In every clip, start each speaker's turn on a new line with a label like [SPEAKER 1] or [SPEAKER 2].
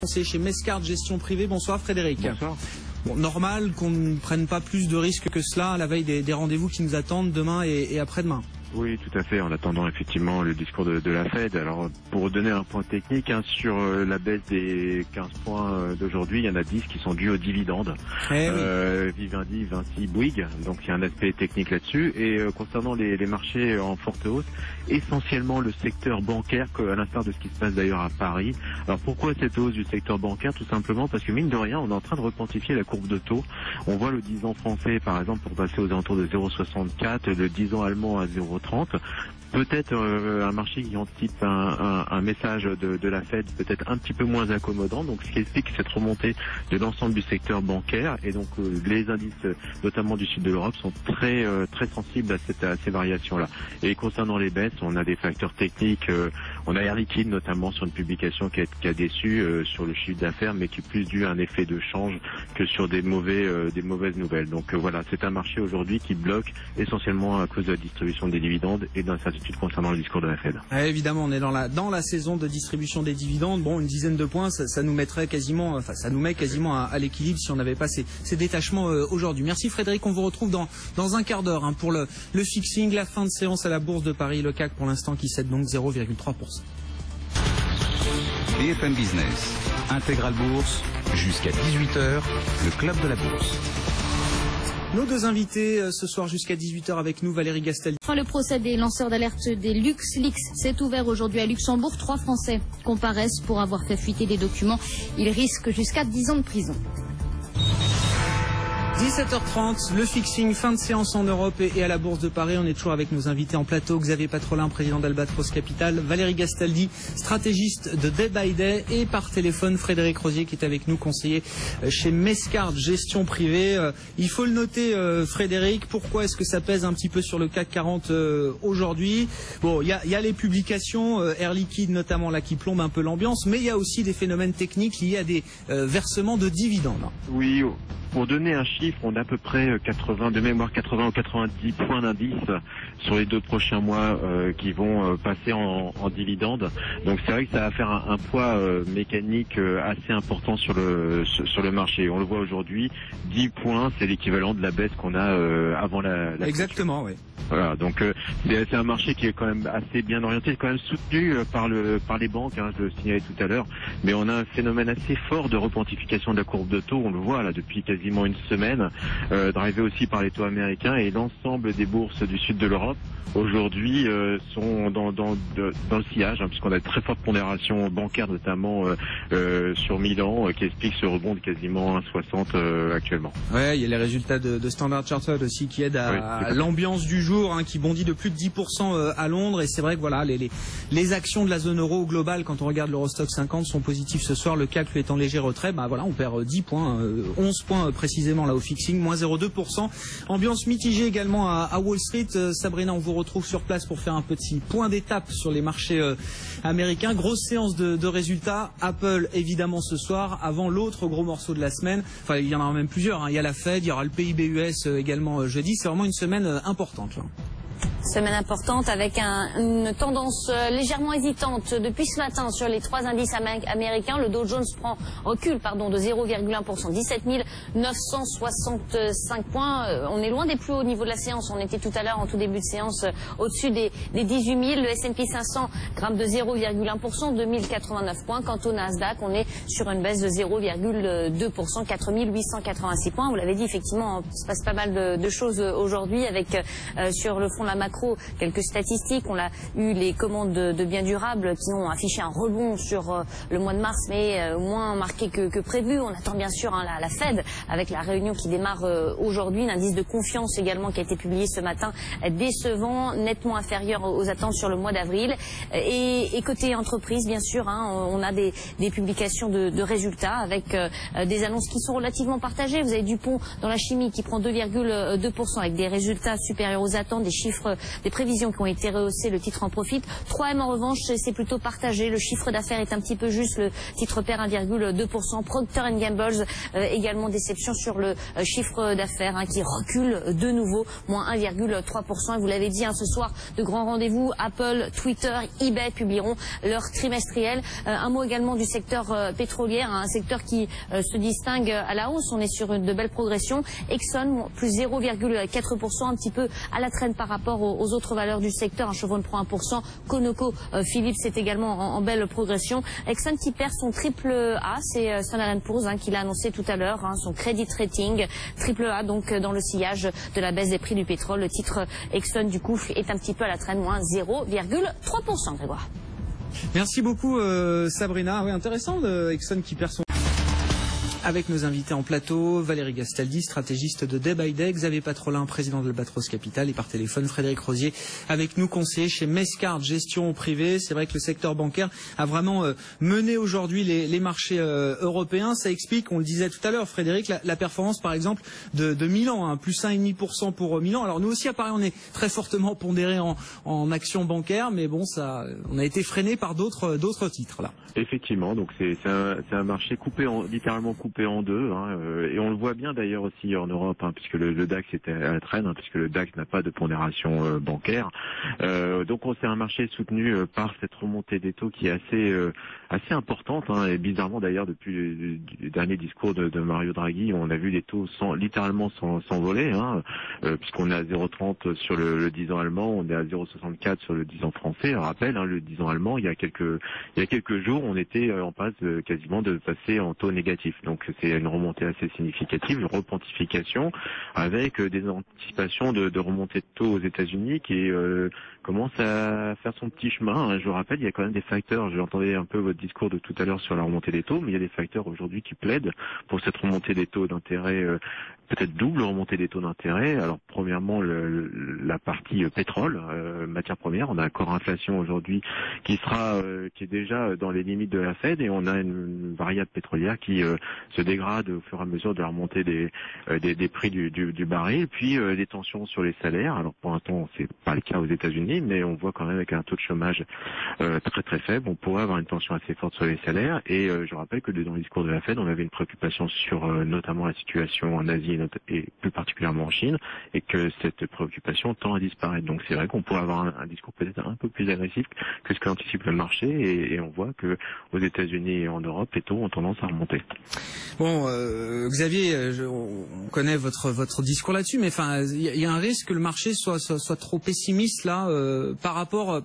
[SPEAKER 1] C'est chez Mescard Gestion Privée. Bonsoir Frédéric.
[SPEAKER 2] Bonsoir.
[SPEAKER 1] Bon, normal qu'on ne prenne pas plus de risques que cela à la veille des rendez-vous qui nous attendent demain et après-demain.
[SPEAKER 2] Oui, tout à fait, en attendant effectivement le discours de la Fed. Alors, pour donner un point technique, sur la baisse des 15 points d'aujourd'hui, il y en a 10 qui sont dus aux dividendes. Vivendi, Vinci, Bouygues, donc il y a un aspect technique là-dessus. Et concernant les marchés en forte hausse, essentiellement le secteur bancaire, à l'instar de ce qui se passe d'ailleurs à Paris. Alors pourquoi cette hausse du secteur bancaire? Tout simplement parce que mine de rien, on est en train de requantifier la courbe de taux. On voit le 10 ans français, par exemple, pour passer aux alentours de 0,64, le 10 ans allemand à 0,30. Peut-être un marché qui anticipe un message de la Fed peut-être un petit peu moins accommodant, donc ce qui explique cette remontée de l'ensemble du secteur bancaire. Et donc les indices, notamment du sud de l'Europe, sont très sensibles à ces variations-là. Et concernant les baisses, on a des facteurs techniques. On a Air Liquide notamment sur une publication qui a déçu sur le chiffre d'affaires, mais qui est plus dû à un effet de change que sur des mauvaises nouvelles. Donc voilà, c'est un marché aujourd'hui qui bloque essentiellement à cause de la distribution des dividendes et d'incertitudes concernant le discours de la Fed.
[SPEAKER 1] Évidemment, on est dans la saison de distribution des dividendes. Bon, une dizaine de points, ça nous mettrait quasiment, ça nous met quasiment à l'équilibre si on n'avait pas ces détachements aujourd'hui. Merci Frédéric, on vous retrouve dans un quart d'heure pour le fixing, la fin de séance à la Bourse de Paris, le CAC pour l'instant qui cède donc 0,3%.
[SPEAKER 3] BFM Business, Intégral Bourse, jusqu'à 18h, le club de la Bourse.
[SPEAKER 1] Nos deux invités ce soir jusqu'à 18h avec nous, Valérie Gastaldi.
[SPEAKER 4] Le procès des lanceurs d'alerte des LuxLeaks s'est ouvert aujourd'hui à Luxembourg. 3 Français comparaissent pour avoir fait fuiter des documents. Ils risquent jusqu'à 10 ans de prison.
[SPEAKER 1] 17h30, le fixing, fin de séance en Europe et à la Bourse de Paris. On est toujours avec nos invités en plateau. Xavier Patrolin, président d'Albatros Capital. Valérie Gastaldi, stratégiste de Day by Day. Et par téléphone, Frédéric Rosier qui est avec nous, conseiller chez Mescard Gestion Privée. Il faut le noter, Frédéric, pourquoi est-ce que ça pèse un petit peu sur le CAC 40 aujourd'hui? Bon, il y a les publications, Air Liquide notamment là qui plombe un peu l'ambiance, mais il y a aussi des phénomènes techniques liés à des versements de dividendes.
[SPEAKER 2] Oui. Pour donner un chiffre, on a à peu près 80 ou 90 points d'indice sur les 2 prochains mois qui vont passer en dividendes. Donc c'est vrai que ça va faire un poids mécanique assez important sur le marché. On le voit aujourd'hui, 10 points, c'est l'équivalent de la baisse qu'on a avant la
[SPEAKER 1] Exactement, oui.
[SPEAKER 2] Voilà, donc c'est un marché qui est quand même assez bien orienté, quand même soutenu par les banques, je le signalais tout à l'heure, mais on a un phénomène assez fort de repontification de la courbe de taux, on le voit là depuis quasiment une semaine, drivé aussi par les taux américains, et l'ensemble des bourses du sud de l'Europe aujourd'hui sont dans le sillage, puisqu'on a de très forte pondération bancaire, notamment sur Milan, qui explique ce rebond de quasiment 1,60 actuellement.
[SPEAKER 1] Ouais, il y a les résultats de Standard Chartered aussi qui aident à l'ambiance du jour, qui bondit de plus de 10% à Londres. Et c'est vrai que voilà, les actions de la zone euro globale, quand on regarde l'Eurostock 50, sont positives ce soir. Le CAC lui est en léger retrait. Voilà, on perd 10 points, 11 points précisément là au fixing, moins 0,2%. Ambiance mitigée également à Wall Street. Sabrina, on vous retrouve sur place pour faire un petit point d'étape sur les marchés américains. Grosse séance de résultats. Apple évidemment ce soir, avant l'autre gros morceau de la semaine. Enfin, il y en aura même plusieurs. Il y a la Fed, il y aura le PIB US également jeudi. C'est vraiment une semaine importante là.
[SPEAKER 4] Semaine importante avec une tendance légèrement hésitante depuis ce matin sur les 3 indices américains. Le Dow Jones recule de 0,1%, 17 965 points. On est loin des plus hauts niveaux de la séance. On était tout à l'heure en tout début de séance au-dessus des 18 000. Le S&P 500 grimpe de 0,1%, 2089 points. Quant au Nasdaq, on est sur une baisse de 0,2%, 4886 points. Vous l'avez dit, effectivement, il se passe pas mal de choses aujourd'hui avec sur le front de la macro, quelques statistiques. On a eu les commandes de biens durables qui ont affiché un rebond sur le mois de mars, mais moins marqué que prévu. On attend bien sûr la Fed avec la réunion qui démarre aujourd'hui. L'indice de confiance également qui a été publié ce matin, décevant, nettement inférieur aux attentes sur le mois d'avril. Et côté entreprise, bien sûr, on a des publications de résultats avec des annonces qui sont relativement partagées. Vous avez Dupont dans la chimie qui prend 2,2% avec des résultats supérieurs aux attentes, des chiffres des prévisions qui ont été rehaussées, le titre en profite. 3M en revanche, c'est plutôt partagé. Le chiffre d'affaires est un petit peu juste. Le titre perd 1,2%. Procter & Gamble, également déception sur le chiffre d'affaires qui recule de nouveau, moins 1,3%. Et vous l'avez dit, ce soir, de grands rendez-vous. Apple, Twitter, eBay publieront leur trimestriel. Un mot également du secteur pétrolier, un secteur qui se distingue à la hausse. On est sur de belles progressions. Exxon, plus 0,4%, un petit peu à la traîne par rapport aux autres valeurs du secteur. Chevron prend 1%. Conoco, Philips est également en belle progression. Exxon qui perd son triple A, c'est Standard & Poor's qui l'a annoncé tout à l'heure, son credit rating, triple A, donc dans le sillage de la baisse des prix du pétrole. Le titre Exxon, du coup, est un petit peu à la traîne, moins 0,3%, Grégoire.
[SPEAKER 1] Merci beaucoup Sabrina. Oui, intéressant, Exxon qui perd son... Avec nos invités en plateau, Valérie Gastaldi, stratégiste de Day by Day, Xavier Patrolin, président de l'Albatros Capital, et par téléphone Frédéric Rosier avec nous, conseiller chez Mescard Gestion Privée. C'est vrai que le secteur bancaire a vraiment mené aujourd'hui les marchés européens. Ça explique, on le disait tout à l'heure Frédéric, la performance par exemple de Milan, plus 1,5% pour Milan. Alors nous aussi à Paris on est très fortement pondéré en actions bancaires, mais bon, ça, on a été freiné par d'autres titres là.
[SPEAKER 2] Effectivement, donc c'est un marché littéralement coupé en deux, et on le voit bien d'ailleurs aussi en Europe, puisque le DAX était à la traîne, puisque le DAX n'a pas de pondération bancaire. Donc c'est un marché soutenu par cette remontée des taux qui est assez importante, et bizarrement d'ailleurs depuis le dernier discours de Mario Draghi, on a vu les taux littéralement s'envoler, puisqu'on est à 0,30 sur le 10 ans allemand, on est à 0,64 sur le 10 ans français. Je rappelle, le 10 ans allemand, il y a quelques jours, on était en passe quasiment de passer en taux négatif. Donc c'est une remontée assez significative, une repontification avec des anticipations de remontée de taux aux États-Unis qui commence à faire son petit chemin. Je vous rappelle, il y a quand même des facteurs, j'entendais un peu votre discours de tout à l'heure sur la remontée des taux, mais il y a des facteurs aujourd'hui qui plaident pour cette remontée des taux d'intérêt, peut-être double remontée des taux d'intérêt. Alors premièrement, la partie pétrole, matière première, on a encore inflation aujourd'hui qui est déjà dans les limites de la Fed, et on a une variable pétrolière qui se dégrade au fur et à mesure de la remontée des prix du baril, puis les tensions sur les salaires. Alors pour l'instant, c'est pas le cas aux États-Unis, mais on voit quand même avec un taux de chômage très très faible, on pourrait avoir une tension assez forte sur les salaires. Et je rappelle que dans le discours de la Fed, on avait une préoccupation sur notamment la situation en Asie et plus particulièrement en Chine, et que cette préoccupation tend à disparaître. Donc c'est vrai qu'on pourrait avoir un discours peut-être un peu plus agressif que ce qu'anticipe le marché, et on voit que aux États-Unis et en Europe, les taux ont tendance à remonter.
[SPEAKER 1] Bon, Xavier, on connaît votre discours là-dessus, mais enfin, il y a un risque que le marché soit trop pessimiste là par rapport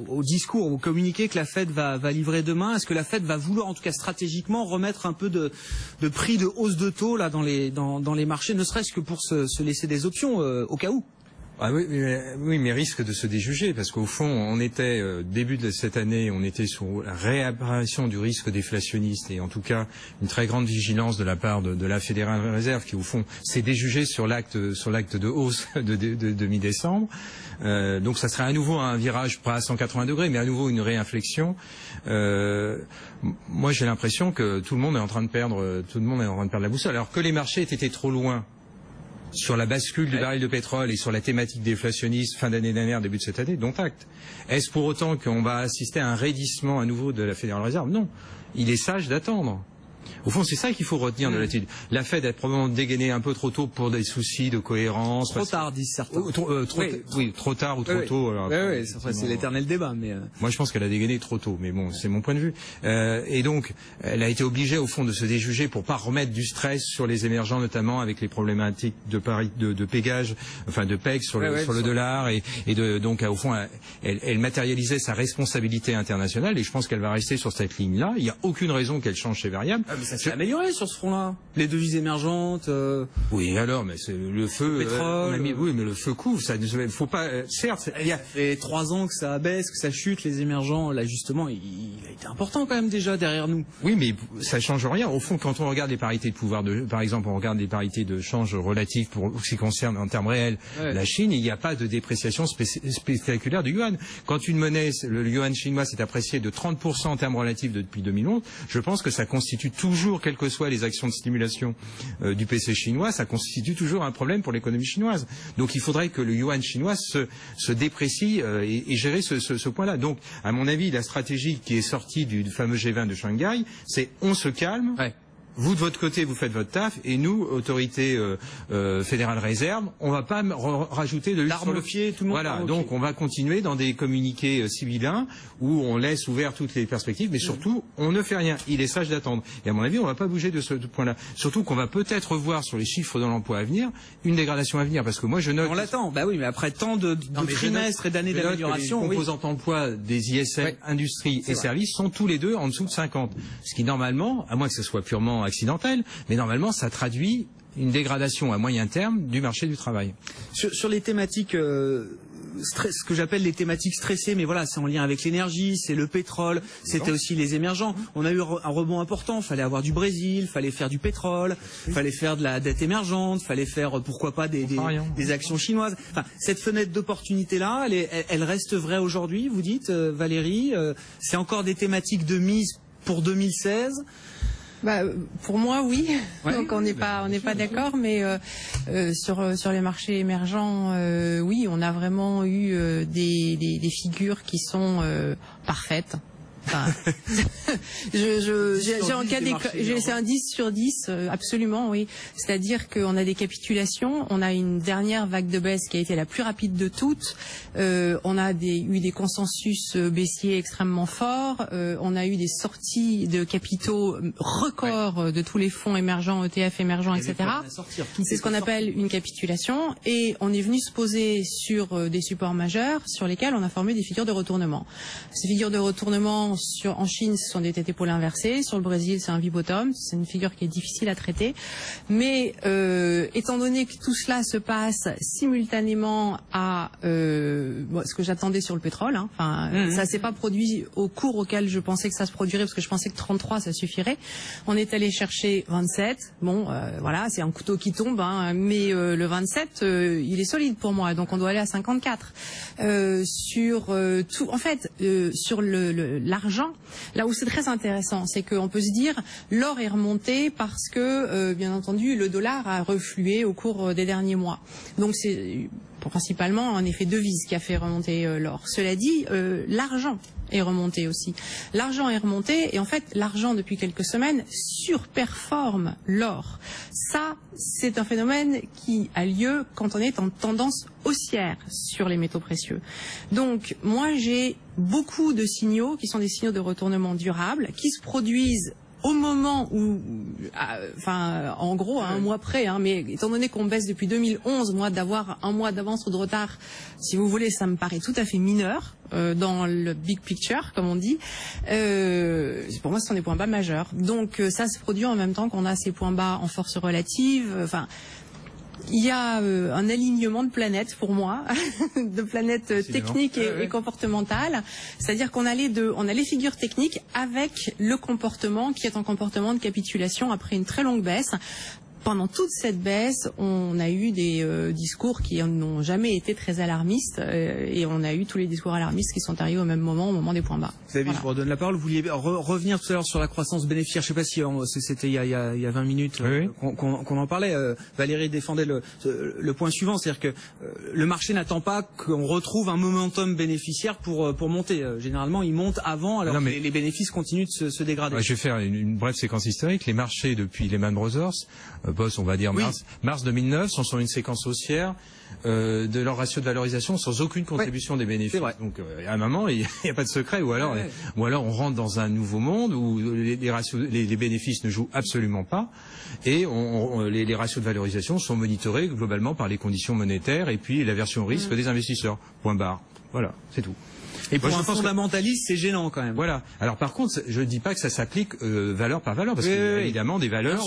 [SPEAKER 1] au discours, au communiqué que la Fed va livrer demain. Est-ce que la Fed va vouloir, en tout cas stratégiquement, remettre un peu de prix de hausse de taux là dans les marchés, ne serait-ce que pour se laisser des options au cas où?
[SPEAKER 5] Ah oui, mais risque de se déjuger, parce qu'au fond, on était début de cette année, on était sur la réapparition du risque déflationniste, et en tout cas une très grande vigilance de la part de la Fédérale Réserve, qui au fond s'est déjugée sur l'acte de hausse de mi-décembre. Donc ça serait à nouveau un virage pas à 180 degrés, mais à nouveau une réinflexion. Moi, j'ai l'impression que tout le monde est en train de perdre la boussole, alors que les marchés étaient trop loin sur la bascule du baril de pétrole et sur la thématique déflationniste fin d'année dernière, début de cette année, dont acte. Est-ce pour autant qu'on va assister à un raidissement à nouveau de la Fédérale Réserve? Non. Il est sage d'attendre. Au fond, c'est ça qu'il faut retenir de l'attitude. La Fed a probablement dégainé un peu trop tôt pour des soucis de cohérence.
[SPEAKER 1] Trop tard, disent certains.
[SPEAKER 5] Trop tard ou trop tôt.
[SPEAKER 1] Oui, c'est l'éternel débat. Mais
[SPEAKER 5] moi, je pense qu'elle a dégainé trop tôt, mais bon, c'est mon point de vue. Et donc, elle a été obligée, au fond, de se déjuger pour pas remettre du stress sur les émergents, notamment avec les problématiques de pégage, enfin de PEG sur le dollar, donc, au fond, elle matérialisait sa responsabilité internationale, et je pense qu'elle va rester sur cette ligne-là. Il n'y a aucune raison qu'elle change ses variables.
[SPEAKER 1] Mais ça s'est amélioré sur ce front-là. Les devises émergentes.
[SPEAKER 5] Oui, alors, mais c'est le feu.
[SPEAKER 1] Le pétrole.
[SPEAKER 5] Oui, mais le feu couvre. Ça ne faut pas. Certes,
[SPEAKER 1] il y a fait 3 ans que ça baisse, que ça chute. Les émergents, l'ajustement, il a été important quand même déjà derrière nous.
[SPEAKER 5] Oui, mais ça change rien. Au fond, quand on regarde les parités de pouvoir, par exemple, on regarde les parités de change relatives pour ce qui concerne en termes réels la Chine, il n'y a pas de dépréciation spectaculaire du yuan. Quand une monnaie, le yuan chinois, s'est apprécié de 30% en termes relatifs depuis 2011, je pense que ça constitue tout toujours, quelles que soient les actions de stimulation du PC chinois, ça constitue toujours un problème pour l'économie chinoise. Donc il faudrait que le yuan chinois se déprécie et gérer ce point-là. Donc, à mon avis, la stratégie qui est sortie du fameux G20 de Shanghai, c'est on se calme. Ouais. Vous, de votre côté, vous faites votre taf, et nous, autorité fédérale réserve, on va pas rajouter de
[SPEAKER 1] l'arme au pied, tout le monde.
[SPEAKER 5] Voilà, donc on va continuer dans des communiqués sibyllins où on laisse ouvert toutes les perspectives, mais surtout, on ne fait rien. Il est sage d'attendre. Et à mon avis, on va pas bouger de ce point-là. Surtout qu'on va peut-être voir sur les chiffres de l'emploi à venir une dégradation à venir, parce que moi, je note.
[SPEAKER 1] On l'attend. Bah oui, mais après tant de trimestres et d'années d'amélioration,
[SPEAKER 5] les composantes emploi des ISM, industrie et services sont tous les deux en dessous de 50. Ce qui normalement, à moins que ce soit purement accidentelle, mais normalement ça traduit une dégradation à moyen terme du marché du travail.
[SPEAKER 1] Sur les thématiques ce que j'appelle les thématiques stressées, mais voilà, c'est en lien avec l'énergie, c'est le pétrole, c'était aussi les émergents. On a eu un rebond important, fallait avoir du Brésil, fallait faire du pétrole, fallait faire de la dette émergente, fallait faire pourquoi pas des actions chinoises. Enfin, cette fenêtre d'opportunité là, elle reste vraie aujourd'hui, vous dites, Valérie, c'est encore des thématiques de mise pour 2016.
[SPEAKER 6] Bah, pour moi, oui. Ouais. Donc on n'est pas d'accord, mais sur les marchés émergents, oui, on a vraiment eu des figures qui sont parfaites. Enfin, c'est un 10 sur 10, absolument, oui. C'est-à-dire qu'on a des capitulations, on a une dernière vague de baisse qui a été la plus rapide de toutes, on a eu des consensus baissiers extrêmement forts, on a eu des sorties de capitaux records de tous les fonds émergents, ETF émergents, etc. C'est ce qu'on appelle une capitulation, et on est venu se poser sur des supports majeurs sur lesquels on a formé des figures de retournement. Ces figures de retournement en Chine, ce sont des têtes épaules inversées. Sur le Brésil, c'est un V-bottom. C'est une figure qui est difficile à traiter. Mais étant donné que tout cela se passe simultanément à ce que j'attendais sur le pétrole, hein, ça s'est pas produit au cours auquel je pensais que ça se produirait, parce que je pensais que 33, ça suffirait. On est allé chercher 27. Bon, voilà, c'est un couteau qui tombe, hein, mais le 27, il est solide pour moi. Donc on doit aller à 54. Sur l'argent, là où c'est très intéressant, c'est qu'on peut se dire l'or est remonté parce que, bien entendu, le dollar a reflué au cours des derniers mois. Donc c'est principalement un effet devise qui a fait remonter l'or. Cela dit, l'argent est remonté aussi. L'argent est remonté et en fait, l'argent depuis quelques semaines surperforme l'or. Ça, c'est un phénomène qui a lieu quand on est en tendance haussière sur les métaux précieux. Donc, moi, j'ai beaucoup de signaux qui sont des signaux de retournement durable qui se produisent au moment où, en gros, à un mois près, hein, mais étant donné qu'on baisse depuis 2011, moi, d'avoir un mois d'avance ou de retard, si vous voulez, ça me paraît tout à fait mineur dans le big picture, comme on dit. Pour moi, ce sont des points bas majeurs. Donc, ça se produit en même temps qu'on a ces points bas en force relative. Enfin, il y a un alignement de planètes pour moi, de planètes techniques et comportementales. C'est-à-dire qu'on a les deux. On a les figures techniques avec le comportement qui est un comportement de capitulation après une très longue baisse. Pendant toute cette baisse, on a eu des discours qui n'ont jamais été très alarmistes et on a eu tous les discours alarmistes qui sont arrivés au même moment, au moment des points bas.
[SPEAKER 1] David, je vous redonne la parole. Vous vouliez revenir tout à l'heure sur la croissance bénéficiaire. Je ne sais pas si c'était il y a 20 minutes qu'on en parlait. Valérie défendait le point suivant, c'est-à-dire que le marché n'attend pas qu'on retrouve un momentum bénéficiaire pour monter. Généralement, il monte avant, alors que les bénéfices continuent de se dégrader.
[SPEAKER 5] Je vais faire une brève séquence historique. Les marchés depuis Lehman Brothers, on va dire mars 2009, sont sur une séquence haussière de leur ratio de valorisation sans aucune contribution des bénéfices. Donc à un moment, il n'y a pas de secret, ou alors on rentre dans un nouveau monde où les bénéfices ne jouent absolument pas, et les ratios de valorisation sont monitorés globalement par les conditions monétaires et puis l'aversion au risque des investisseurs. Point barre. Voilà, c'est tout.
[SPEAKER 1] Et pour un fondamentaliste, c'est gênant quand même.
[SPEAKER 5] Voilà. Alors par contre, je ne dis pas que ça s'applique valeur par valeur, parce qu'il y a évidemment des valeurs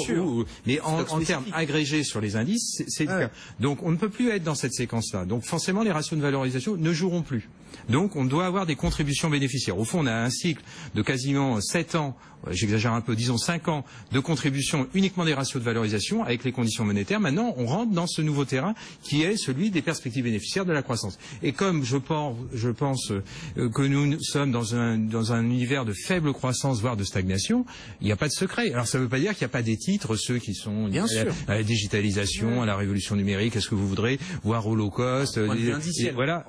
[SPEAKER 5] mais en termes agrégés sur les indices, c'est le cas. Donc on ne peut plus être dans cette séquence-là. Donc forcément, les ratios de valorisation ne joueront plus. Donc on doit avoir des contributions bénéficiaires. Au fond, on a un cycle de quasiment 7 ans, j'exagère un peu, disons 5 ans de contribution uniquement des ratios de valorisation avec les conditions monétaires. Maintenant, on rentre dans ce nouveau terrain qui est celui des perspectives bénéficiaires de la croissance. Et comme je pense que nous sommes dans un univers de faible croissance, voire de stagnation, il n'y a pas de secret. Alors ça ne veut pas dire qu'il n'y a pas des titres, ceux qui sont liés à la digitalisation, à la révolution numérique, à ce que vous voudrez, voire au low cost, voilà,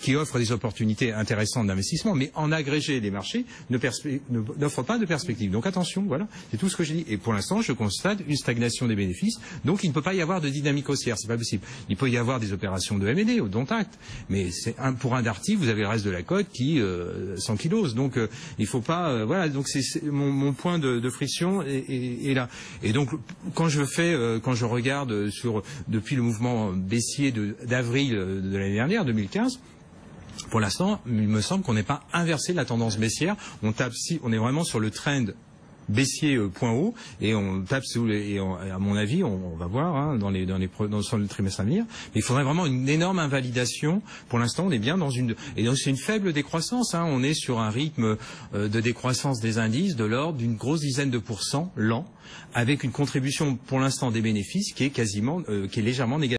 [SPEAKER 5] qui offrent des opportunités intéressantes d'investissement, mais en agrégé, les marchés n'offrent pas de perspective. Donc attention, voilà, c'est tout ce que j'ai dit. Et pour l'instant, je constate une stagnation des bénéfices, donc il ne peut pas y avoir de dynamique haussière, c'est pas possible. Il peut y avoir des opérations de M&A, dont acte, mais pour un Darty, vous avez le reste de la cote qui s'ankylose. Donc il faut pas, voilà, donc c'est mon point de friction est là. Et donc quand je regarde depuis le mouvement baissier d'avril de l'année dernière, 2015. Pour l'instant, il me semble qu'on n'est pas inversé la tendance baissière. On est vraiment sur le trend baissier point haut et on tape et à mon avis, on va voir hein, sur le trimestre à venir. Mais il faudrait vraiment une énorme invalidation. Pour l'instant, on est bien et donc c'est une faible décroissance. Hein. On est sur un rythme de décroissance des indices de l'ordre d'une grosse dizaine de % lent, avec une contribution pour l'instant des bénéfices qui est légèrement négative.